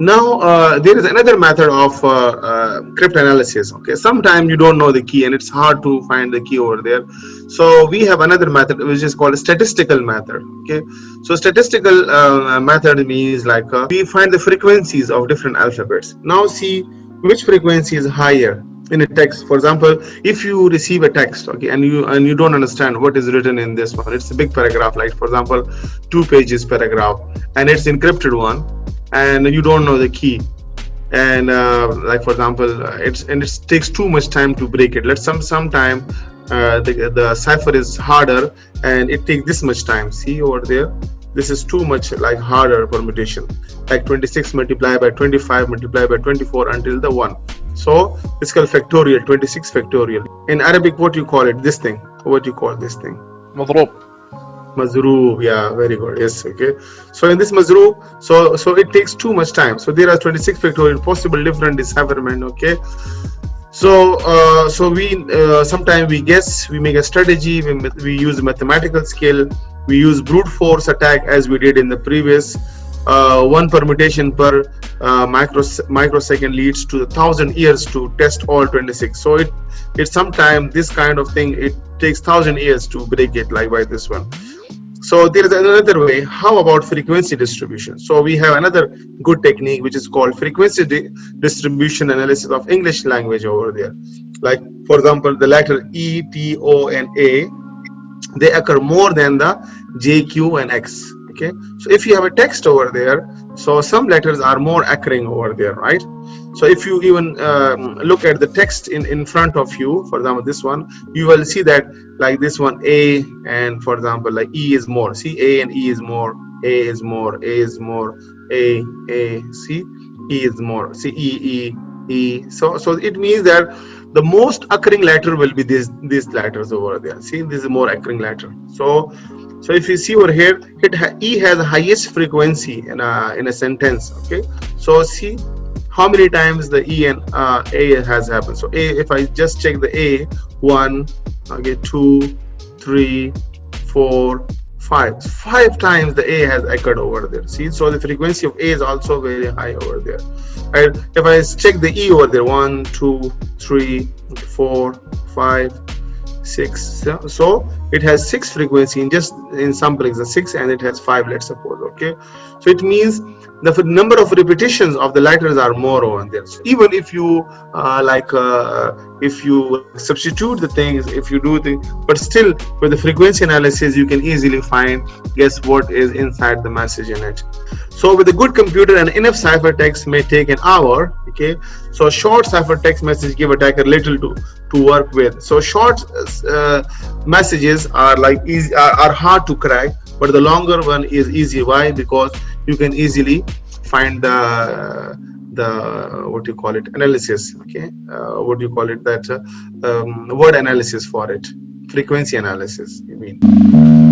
Now there is another method of cryptanalysis. Okay, sometimes you don't know the key and it's hard to find the key over there. So we have another method which is called a statistical method. Okay, so statistical method means like we find the frequencies of different alphabets. Now see which frequency is higher in a text. For example, if you receive a text, okay, and you don't understand what is written in this one, it's a big paragraph, like for example 2 pages paragraph, and it's encrypted one, and you don't know the key, and like for example it takes too much time to break it. Let's sometime the cipher is harder and it takes this much time. See over there, this is too much like harder permutation, like 26 multiplied by 25 multiplied by 24 until the 1. So it's called factorial, 26 factorial. In Arabic, what you call it? This thing. What you call this thing? مضروب. Mazroob. Yeah, very good. Yes, okay. So in this mazroob, so it takes too much time. So there are 26 factorial possible different decipherment. Okay. So we sometimes we guess, we make a strategy, we use mathematical skill, we use brute force attack as we did in the previous. One permutation per microsecond leads to 1,000 years to test all 26. So it sometimes this kind of thing, it takes 1,000 years to break it, like by this one. So there is another way. How about frequency distribution? So we have another good technique which is called frequency distribution analysis of English language over there. Like for example, the letter E, T, O, and A, they occur more than the J, Q, and X. Okay, so if you have a text over there, so some letters are more occurring over there, right? So if you even look at the text in front of you, for example this one, you will see that like this one A, and for example like E is more. See, A and E is more, A is more, A is more, A, see, E is more, see, E. So it means that the most occurring letter will be these letters over there. See, this is a more occurring letter. So if you see over here, E has the highest frequency in a sentence. Okay, so see how many times the E and A has happened. So A, if I just check the A, 1, okay, 2, 3, 4, 5 times the A has occurred over there. See, so the frequency of A is also very high over there. Right? If I check the E over there, 1, 2, 3, 4, 5, 6. So it has 6 frequency in sample is a 6, and it has 5, let's suppose. Okay, so it means the number of repetitions of the letters are more over there. So even if you if you substitute the things, if you do the, but still with the frequency analysis you can easily guess what is inside the message in it. So with a good computer and enough ciphertext may take an hour. Okay, so short ciphertext message give attacker little to work with. So short messages are like easy, are hard to crack, but the longer one is easy. Why? Because you can easily find the what do you call it, analysis. Okay, what do you call it, that word analysis for it, frequency analysis, you mean.